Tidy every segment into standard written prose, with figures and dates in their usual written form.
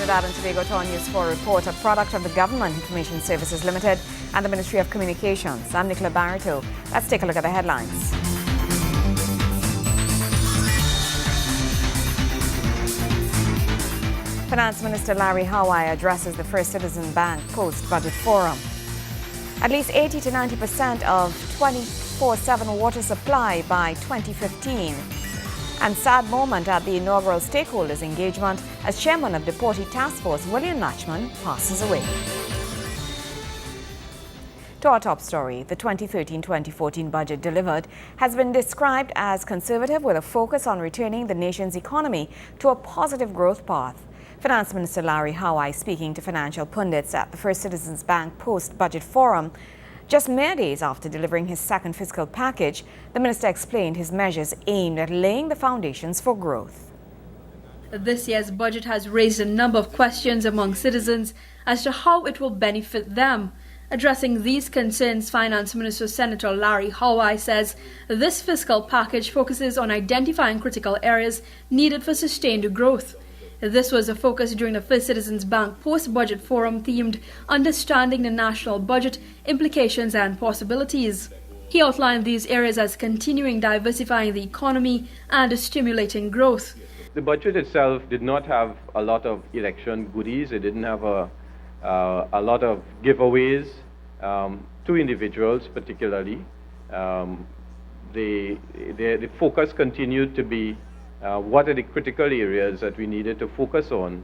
Trinidad and Tobago Town News 4 report, a product of the Government Information Services Limited and the Ministry of Communications. I'm Nicola Barreto. Let's take a look at the headlines. Finance Minister Larry Hawai addresses the First Citizen Bank post-budget forum. At least 80 to 90% of 24/7 water supply by 2015. And sad moment at the inaugural stakeholders engagement as chairman of Deported Task Force, William Nachman, passes away. To our top story, the 2013-2014 budget delivered has been described as conservative with a focus on returning the nation's economy to a positive growth path. Finance Minister Larry Hawai speaking to financial pundits at the First Citizens Bank post-budget forum. Just mere days after delivering his second fiscal package, the minister explained his measures aimed at laying the foundations for growth. This year's budget has raised a number of questions among citizens as to how it will benefit them. Addressing these concerns, Finance Minister Senator Larry Hawai says this fiscal package focuses on identifying critical areas needed for sustained growth. This was a focus during the First Citizens Bank post-budget forum themed Understanding the National Budget, Implications and Possibilities. He outlined these areas as continuing diversifying the economy and stimulating growth. The budget itself did not have a lot of election goodies. It didn't have a lot of giveaways to individuals particularly. The focus continued to be what are the critical areas that we needed to focus on.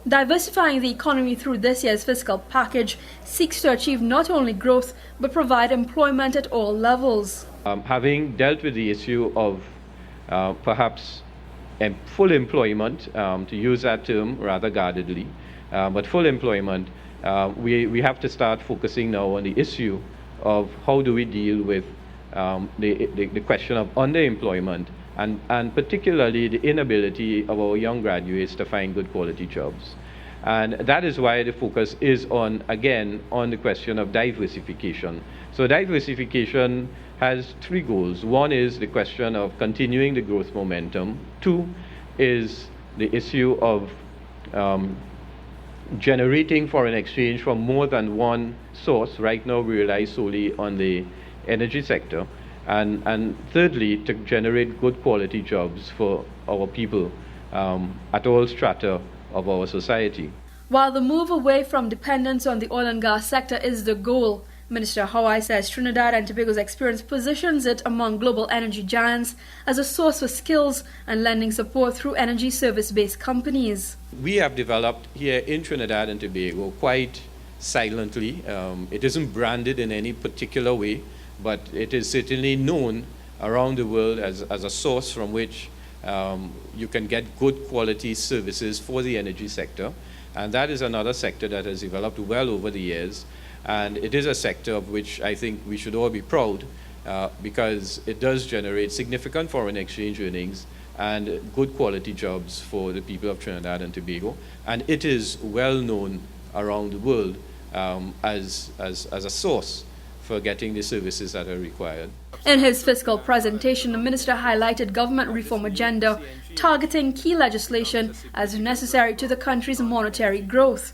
Diversifying the economy through this year's fiscal package seeks to achieve not only growth but provide employment at all levels. Having dealt with the issue of perhaps full employment, to use that term rather guardedly, but full employment, we have to start focusing now on the issue of how do we deal with the question of underemployment and particularly the inability of our young graduates to find good quality jobs. And that is why the focus is on the question of diversification. So diversification has three goals. One is the question of continuing the growth momentum. Two is the issue of generating foreign exchange from more than one source. Right now we rely solely on the energy sector. And thirdly, to generate good quality jobs for our people at all strata of our society. While the move away from dependence on the oil and gas sector is the goal, Minister Hawai says Trinidad and Tobago's experience positions it among global energy giants as a source for skills and lending support through energy service-based companies. We have developed here in Trinidad and Tobago quite silently. It isn't branded in any particular way, but it is certainly known around the world as a source from which you can get good quality services for the energy sector. And that is another sector that has developed well over the years. And it is a sector of which I think we should all be proud because it does generate significant foreign exchange earnings and good quality jobs for the people of Trinidad and Tobago. And it is well known around the world as a source for getting the services that are required. In his fiscal presentation, the minister highlighted government reform agenda, targeting key legislation as necessary to the country's monetary growth.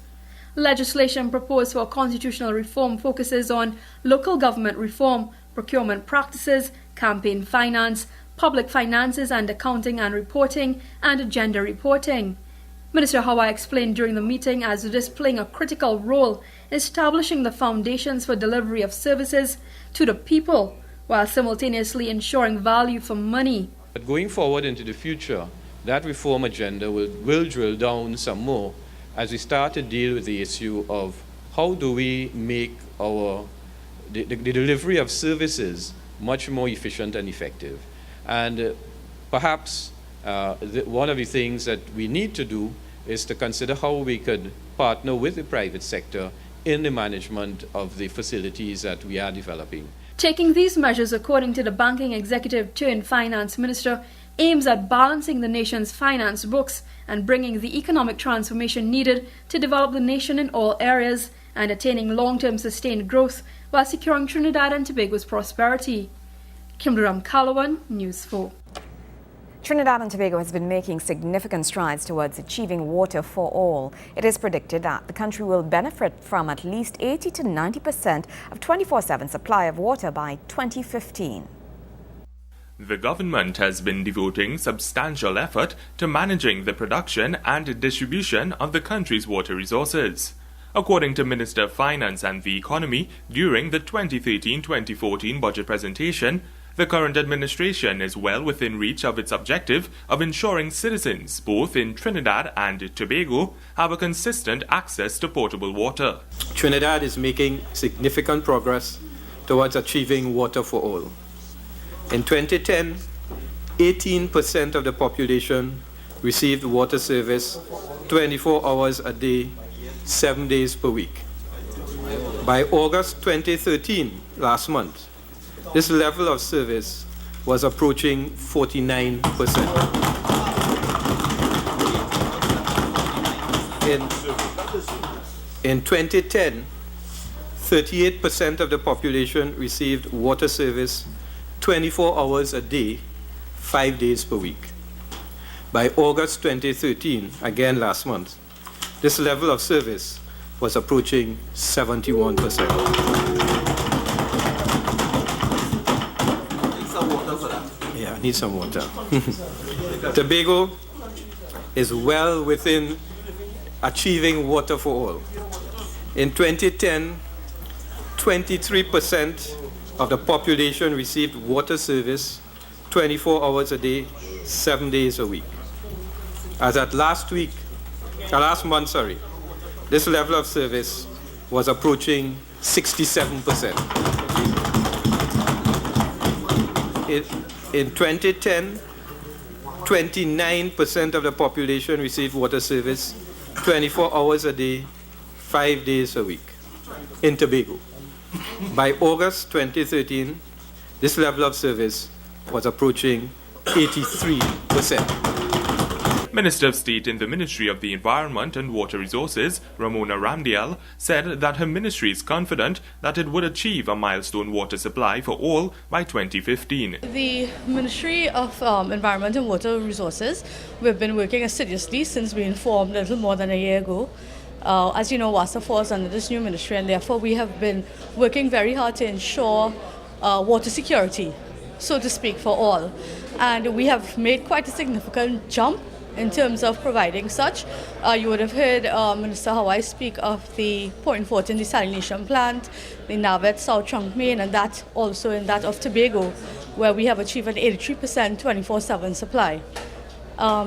Legislation proposed for constitutional reform focuses on local government reform, procurement practices, campaign finance, public finances and accounting and reporting, and gender reporting. Minister Hawai explained during the meeting as it is playing a critical role in establishing the foundations for delivery of services to the people, while simultaneously ensuring value for money. But going forward into the future, that reform agenda will drill down some more as we start to deal with the issue of how do we make the delivery of services much more efficient and effective. And perhaps one of the things that we need to do is to consider how we could partner with the private sector in the management of the facilities that we are developing. Taking these measures, according to the banking executive turned finance minister, aims at balancing the nation's finance books and bringing the economic transformation needed to develop the nation in all areas and attaining long-term sustained growth while securing Trinidad and Tobago's prosperity. Kimberam Kalawan, News 4. Trinidad and Tobago has been making significant strides towards achieving water for all. It is predicted that the country will benefit from at least 80 to 90% of 24/7 supply of water by 2015. The government has been devoting substantial effort to managing the production and distribution of the country's water resources. According to Minister of Finance and the Economy, during the 2013-2014 budget presentation, the current administration is well within reach of its objective of ensuring citizens, both in Trinidad and Tobago, have a consistent access to potable water. Trinidad is making significant progress towards achieving water for all. In 2010, 18% of the population received water service 24 hours a day, 7 days per week. By August 2013, last month, this level of service was approaching 49%. In 2010, 38% of the population received water service 24 hours a day, 5 days per week. By August 2013, again last month, this level of service was approaching 71%. Yeah, I need some water. Tobago is well within achieving water for all. In 2010, 23% of the population received water service 24 hours a day, 7 days a week. As at last month, this level of service was approaching 67%. In 2010, 29% of the population received water service 24 hours a day, 5 days a week in Tobago. By August 2013, this level of service was approaching 83%. Minister of State in the Ministry of the Environment and Water Resources, Ramona Ramdial, said that her ministry is confident that it would achieve a milestone water supply for all by 2015. The Ministry of Environment and Water Resources, we've been working assiduously since we informed a little more than a year ago. As you know, WASA falls under this new ministry, and therefore we have been working very hard to ensure water security, so to speak, for all. And we have made quite a significant jump in terms of providing such. You would have heard Minister Hawaii speak of the Point Fortin desalination plant, the Navet South Trunk Main, and that also in that of Tobago, where we have achieved an 83% 24/7 supply.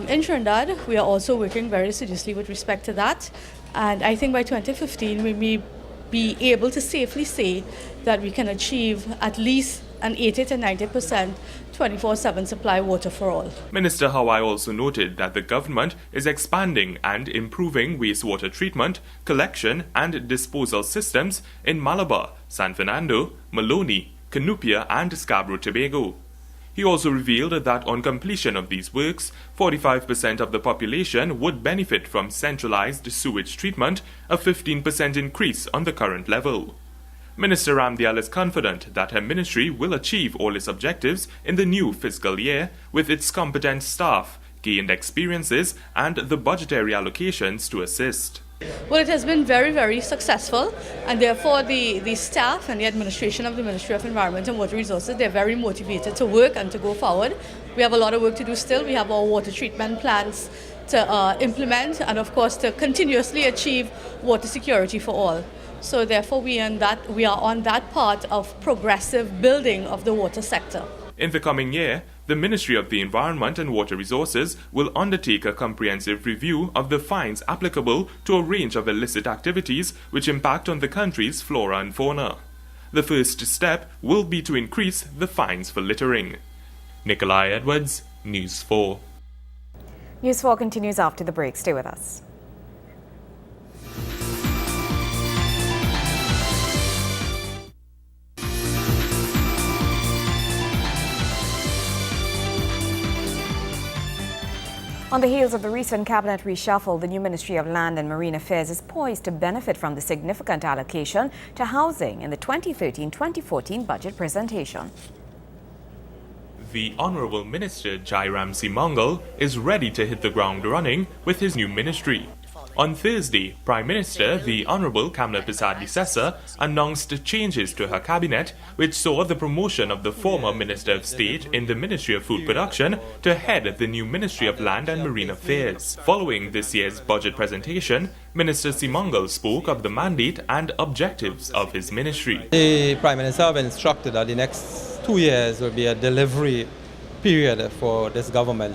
In Trinidad, we are also working very seriously with respect to that, and I think by 2015 we may be able to safely say that we can achieve at least an 80 to 90% 24/7 supply water for all. Minister Hawaii also noted that the government is expanding and improving wastewater treatment, collection and disposal systems in Malabar, San Fernando, Maloney, Canupia and Scarborough, Tobago. He also revealed that on completion of these works, 45% of the population would benefit from centralized sewage treatment, a 15% increase on the current level. Minister Ramdial is confident that her ministry will achieve all its objectives in the new fiscal year with its competent staff, gained experiences, and the budgetary allocations to assist. Well, it has been very, very successful, and therefore the staff and the administration of the Ministry of Environment and Water Resources, they're very motivated to work and to go forward. We have a lot of work to do still. We have our water treatment plans to implement, and of course to continuously achieve water security for all. So therefore we are on that part of progressive building of the water sector. In the coming year, the Ministry of the Environment and Water Resources will undertake a comprehensive review of the fines applicable to a range of illicit activities which impact on the country's flora and fauna. The first step will be to increase the fines for littering. Nikolai Edwards, News 4. News 4 continues after the break. Stay with us. On the heels of the recent cabinet reshuffle, the new Ministry of Land and Marine Affairs is poised to benefit from the significant allocation to housing in the 2013-2014 budget presentation. the Honourable Minister Jairam Simangal is ready to hit the ground running with his new ministry. On Thursday, Prime Minister, the Honourable Kamla Persad-Bissessar, announced changes to her cabinet, which saw the promotion of the former Minister of State in the Ministry of Food Production to head the new Ministry of Land and Marine Affairs. Following this year's budget presentation, Minister Simangal spoke of the mandate and objectives of his ministry. The Prime Minister have instructed that the next 2 years will be a delivery period for this government,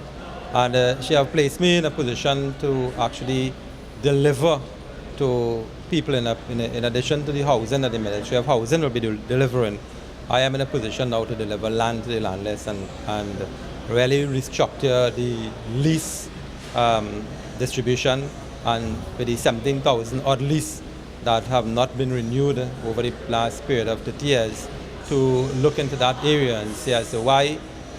and she have placed me in a position to actually deliver to people in addition to the housing that the Ministry of Housing will be delivering. I am in a position now to deliver land to the landless and really restructure the lease distribution, and with the 17,000 odd lease that have not been renewed over the last period of 30 years, to look into that area and see as to why,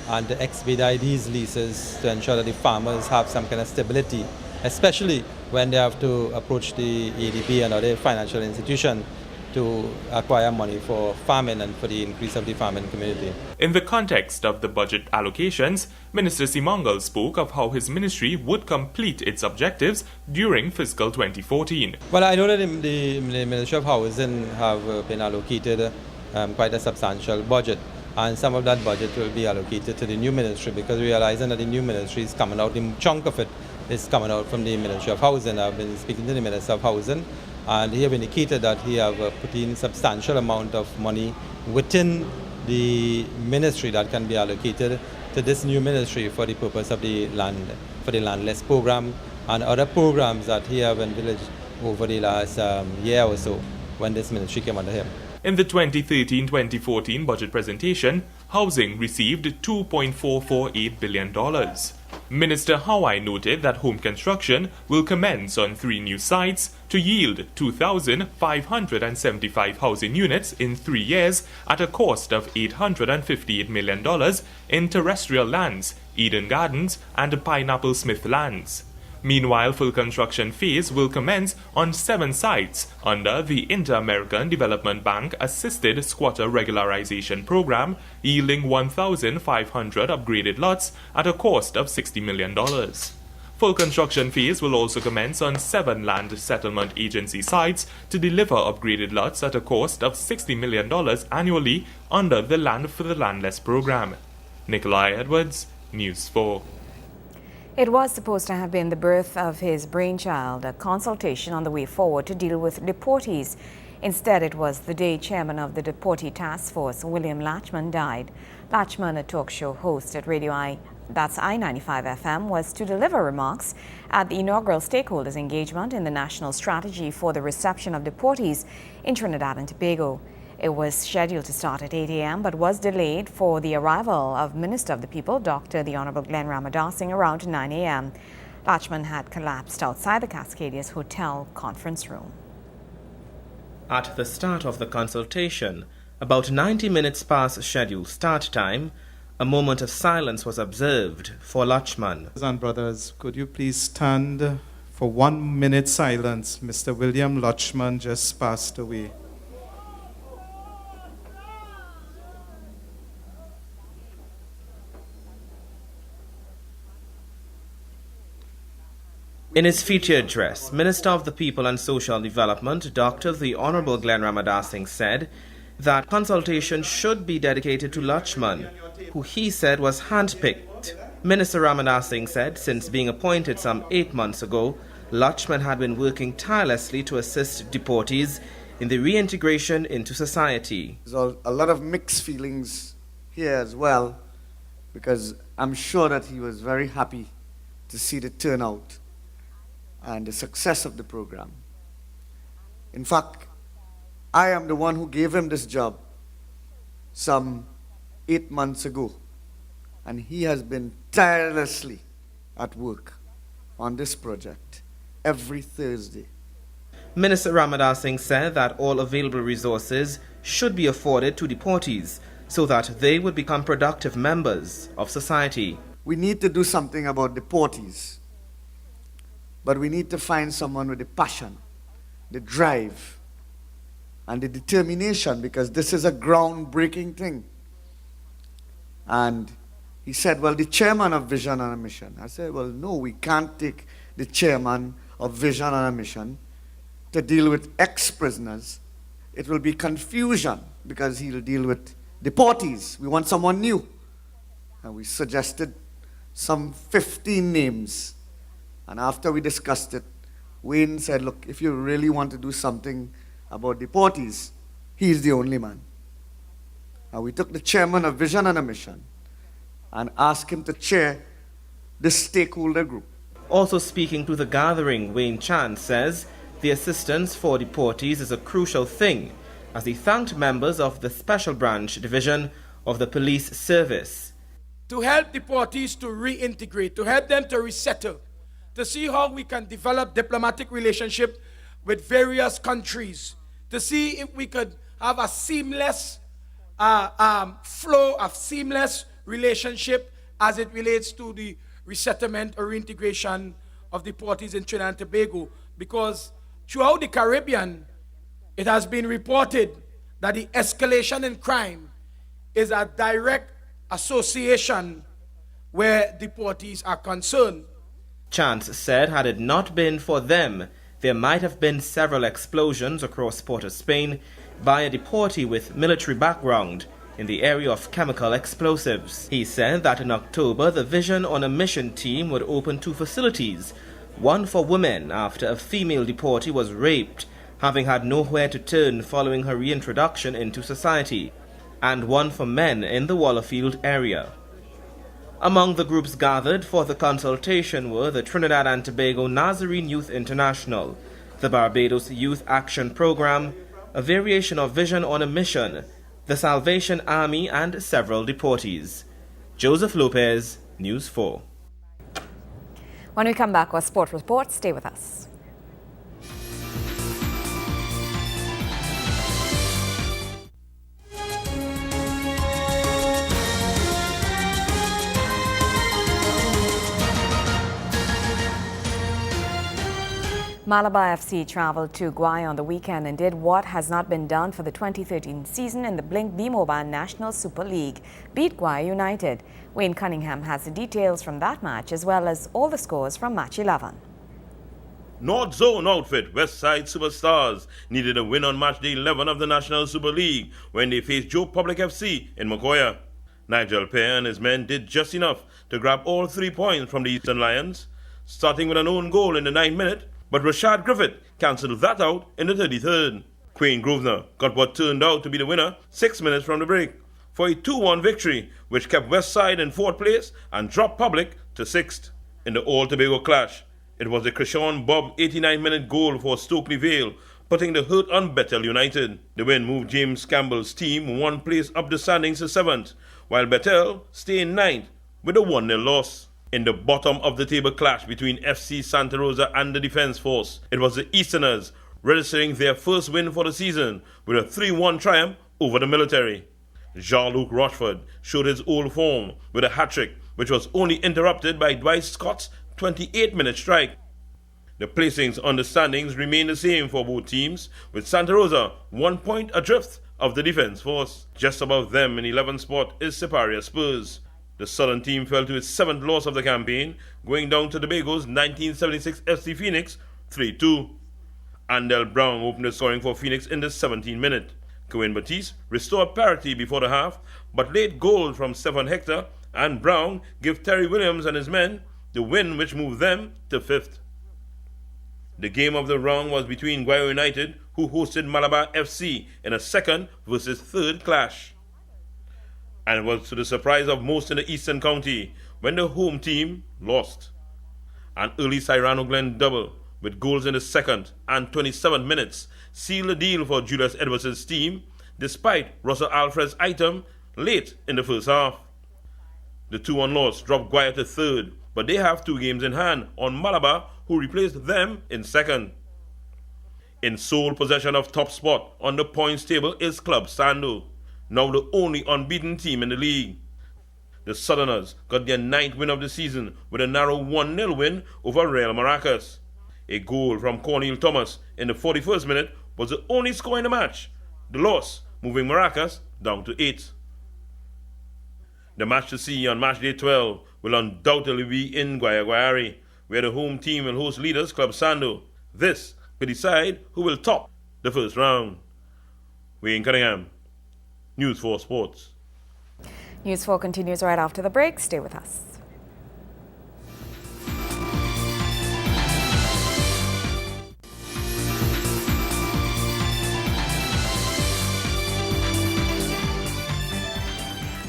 and to expedite these leases to ensure that the farmers have some kind of stability, especially when they have to approach the ADB and other financial institution to acquire money for farming and for the increase of the farming community. In the context of the budget allocations, Minister Simangal spoke of how his ministry would complete its objectives during fiscal 2014. Well, I know that the Ministry of Housing have been allocated quite a substantial budget, and some of that budget will be allocated to the new ministry, because realizing that the new ministry is coming out, the chunk of it is coming out from the Ministry of Housing. I've been speaking to the Minister of Housing, and he have indicated that he have put in substantial amount of money within the ministry that can be allocated to this new ministry for the purpose of the landless program and other programs that he have envisaged over the last year or so when this ministry came under him. In the 2013-2014 budget presentation, housing received $2.448 billion. Minister Hawai noted that home construction will commence on 3 new sites to yield 2,575 housing units in 3 years at a cost of $858 million in terrestrial lands, Eden Gardens and Pineapple Smith lands. Meanwhile, full construction phase will commence on 7 sites under the Inter-American Development Bank Assisted Squatter Regularization Program, yielding 1,500 upgraded lots at a cost of $60 million. Full construction phase will also commence on 7 Land Settlement Agency sites to deliver upgraded lots at a cost of $60 million annually under the Land for the Landless program. Nikolai Edwards, News 4. It was supposed to have been the birth of his brainchild, a consultation on the way forward to deal with deportees. Instead, it was the day chairman of the Deported Task Force, William Lachman, died. Lachman, a talk show host at Radio I-95 FM, was to deliver remarks at the inaugural stakeholders engagement in the national strategy for the reception of deportees in Trinidad and Tobago. It was scheduled to start at 8 a.m. but was delayed for the arrival of Minister of the People, Dr. the Honourable Glen Ramadasing, around 9 a.m. Lachman had collapsed outside the Cascadias Hotel conference room. At the start of the consultation, about 90 minutes past scheduled start time, a moment of silence was observed for Lachman. And brothers, could you please stand for 1 minute silence? Mr. William Lachman just passed away. In his feature address, Minister of the People and Social Development, Dr. the Honourable Glen Ramadasing, said that consultation should be dedicated to Lachman, who he said was handpicked. Minister Ramadasing said since being appointed some 8 months ago, Lachman had been working tirelessly to assist deportees in the reintegration into society. There's a lot of mixed feelings here as well, because I'm sure that he was very happy to see the turnout and the success of the program. In fact, I am the one who gave him this job some 8 months ago, and he has been tirelessly at work on this project every Thursday. Minister Ramadasing said that all available resources should be afforded to deportees so that they would become productive members of society. We need to do something about deportees. But we need to find someone with the passion, the drive, and the determination, because this is a groundbreaking thing. And He said, well, the chairman of Vision on a Mission. I said, well, no, we can't take the chairman of Vision on a Mission to deal with ex-prisoners. It will be confusion because he'll deal with deportees. We want someone new. And we suggested some 15 names. And after we discussed it, Wayne said, look, if you really want to do something about deportees, he's the only man. And we took the chairman of Vision on a Mission and asked him to chair the stakeholder group. Also speaking to the gathering, Wayne Chan says the assistance for deportees is a crucial thing, as he thanked members of the Special Branch Division of the Police Service. To help deportees to reintegrate, to help them to resettle, to see how we can develop diplomatic relationship with various countries, to see if we could have a seamless flow of seamless relationship as it relates to the resettlement or reintegration of deportees in Trinidad and Tobago. Because throughout the Caribbean, it has been reported that the escalation in crime is a direct association where deportees are concerned. Chance said had it not been for them, there might have been several explosions across Port of Spain by a deportee with military background in the area of chemical explosives. He said that in October, the Vision on a Mission team would open 2 facilities, one for women after a female deportee was raped, having had nowhere to turn following her reintroduction into society, and one for men in the Wallerfield area. Among the groups gathered for the consultation were the Trinidad and Tobago Nazarene Youth International, the Barbados Youth Action Program, a variation of Vision on a Mission, the Salvation Army, and several deportees. Joseph Lopez, News 4. When we come back, our sport report. Stay with us. Malabar FC travelled to Guay on the weekend and did what has not been done for the 2013 season in the Blink B-Mobile National Super League, beat Guay United. Wayne Cunningham has the details from that match as well as all the scores from match 11. North Zone outfit Westside Superstars needed a win on match day 11 of the National Super League when they faced Joe Public FC in Macoya. Nigel Pear and his men did just enough to grab all 3 points from the Eastern Lions, starting with an own goal in the 9th minute. But Rashad Griffith cancelled that out in the 33rd. Quayne Grosvenor got what turned out to be the winner 6 minutes from the break for a 2-1 victory, which kept Westside in 4th place and dropped Public to 6th. In the All-Tobago clash, it was the Krishan Bob 89-minute goal for Stokely Vale, putting the hurt on Bethel United. The win moved James Campbell's team 1 place up the standings to 7th, while Bethel stayed in 9th with a 1-0 loss. In the bottom of the table clash between FC Santa Rosa and the Defence Force, it was the Easterners registering their first win for the season with a 3-1 triumph over the military. Jean-Luc Rochford showed his old form with a hat-trick, which was only interrupted by Dwight Scott's 28-minute strike. The placings on the standings remain the same for both teams, with Santa Rosa 1 point adrift of the Defence Force. Just above them in 11th spot is Siparia Spurs. The Southern team fell to its 7th loss of the campaign, going down to Tobago's 1976 FC Phoenix 3-2. Andel Brown opened the scoring for Phoenix in the 17th minute. Coen Batiste restored parity before the half, but late goals from Stephen Hector and Brown gave Terry Williams and his men the win which moved them to 5th. The game of the round was between Guay United, who hosted Malabar FC in a 2nd versus 3rd clash. And it was to the surprise of most in the Eastern County when the home team lost. An early Cyrano Glen double with goals in the 2nd and 27th minutes sealed the deal for Julius Edwards' team despite Russell Alfred's item late in the first half. The 2-1 loss dropped Guaya to 3rd, but they have 2 games in hand on Malabar, who replaced them in 2nd. In sole possession of top spot on the points table is Club Sando, now the only unbeaten team in the league. The Southerners got their 9th win of the season with a narrow 1-0 win over Real Maracas. A goal from Cornel Thomas in the 41st minute was the only score in the match, the loss moving Maracas down to 8th. The match to see on match day 12 will undoubtedly be in Guayaguayare, where the home team will host leaders Club Sando. This will decide who will top the first round. We're in Cunningham. News 4 Sports. News 4 continues right after the break. Stay with us.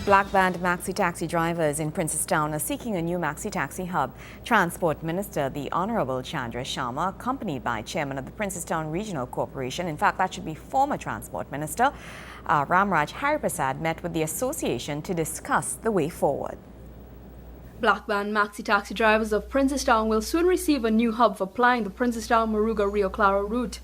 Black band Maxi Taxi drivers in Princestown are seeking a new Maxi Taxi Hub. Transport Minister, the Honorable Chandra Sharma, accompanied by Chairman of the Princestown Regional Corporation, in fact that should be former Transport Minister, Ramraj Hariprasad, met with the association to discuss the way forward. Black band Maxi Taxi drivers of Princestown will soon receive a new hub for plying the Princestown-Moruga-Rio Claro route.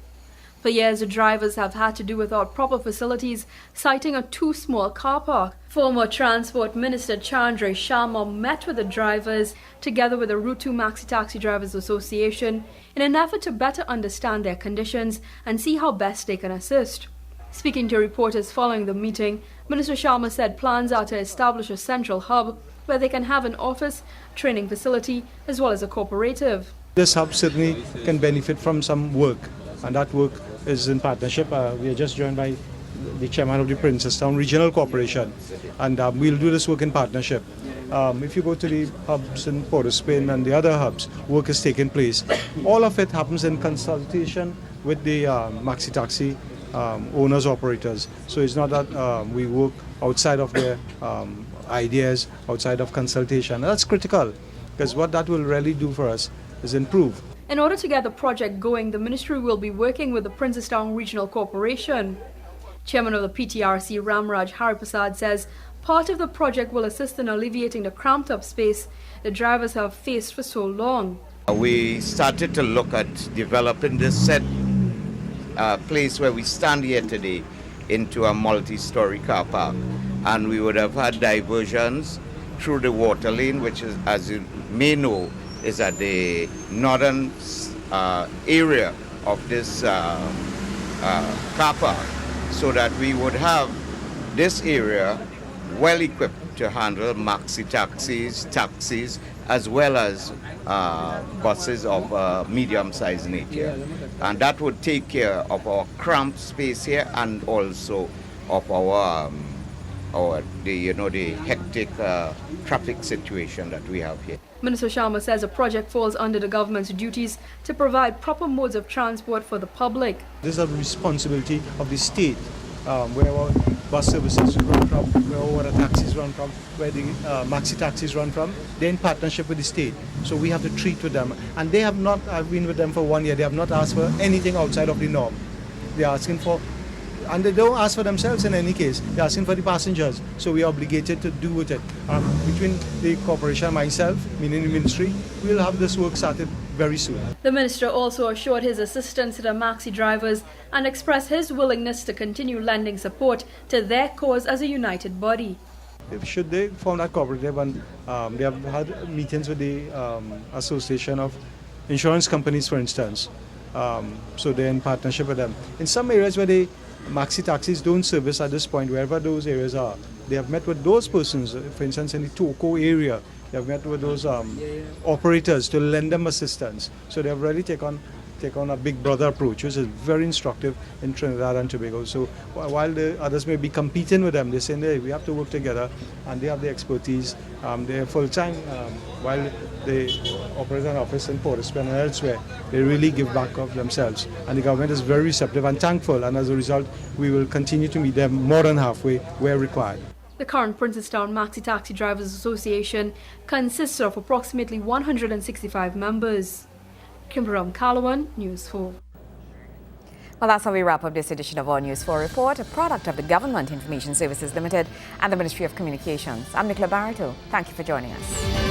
For years, the drivers have had to do without proper facilities, citing a too small car park. Former Transport Minister Chandra Sharma met with the drivers, together with the Route 2 Maxi Taxi Drivers Association, in an effort to better understand their conditions and see how best they can assist. Speaking to reporters following the meeting, Minister Sharma said plans are to establish a central hub where they can have an office, training facility, as well as a cooperative. This hub certainly can benefit from some work, and that work is in partnership. We are just joined by the chairman of the Princestown Regional Corporation, and we'll do this work in partnership. If you go to the hubs in Port of Spain and the other hubs, work is taking place. All of it happens in consultation with the Maxi Taxi owners, operators. So it's not that we work outside of their ideas, outside of consultation. That's critical, because what that will really do for us is improve. In order to get the project going, the ministry will be working with the Princestown Regional Corporation. Chairman of the PTRC, Ramraj Hariprasad, says part of the project will assist in alleviating the cramped-up space the drivers have faced for so long. We started to look at developing this set place where we stand here today into a multi-story car park, and we would have had diversions through the water lane, which is, as you may know, is at the northern area of this car park, so that we would have this area well equipped to handle maxi taxis, as well as buses of medium-sized nature. And that would take care of our cramped space here, and also of our the hectic traffic situation that we have here. Minister Sharma says the project falls under the government's duties to provide proper modes of transport for the public. This is a responsibility of the state, where our bus services run from, where our taxis run from, where the maxi taxis run from. They're in partnership with the state, so we have to treat with them. And they have not, I've been with them for 1 year, they have not asked for anything outside of the norm. They're asking for, and they don't ask for themselves in any case, they're asking for the passengers, so we are obligated to do with it. Between the corporation and myself, meaning the ministry, we'll have this work started very soon. The minister also assured his assistance to the maxi drivers and expressed his willingness to continue lending support to their cause as a united body. Should they form that cooperative, and they have had meetings with the Association of Insurance Companies, for instance, so they're in partnership with them. In some areas where the maxi taxis don't service at this point, wherever those areas are, they have met with those persons, for instance in the Toko area, they have met with those operators to lend them assistance. So they have really taken a big brother approach, which is very instructive in Trinidad and Tobago. So while the others may be competing with them, they're saying, hey, we have to work together, and they have the expertise. They're full-time, while they operate an office in Port of Spain and elsewhere. They really give back of themselves, and the government is very receptive and thankful, and as a result, we will continue to meet them more than halfway where required. The current Princestown Maxi Taxi Drivers Association consists of approximately 165 members. Kimberam Kalawan, News 4. Well, that's how we wrap up this edition of our News 4 Report, a product of the Government Information Services Limited and the Ministry of Communications. I'm Nicola Barreto. Thank you for joining us.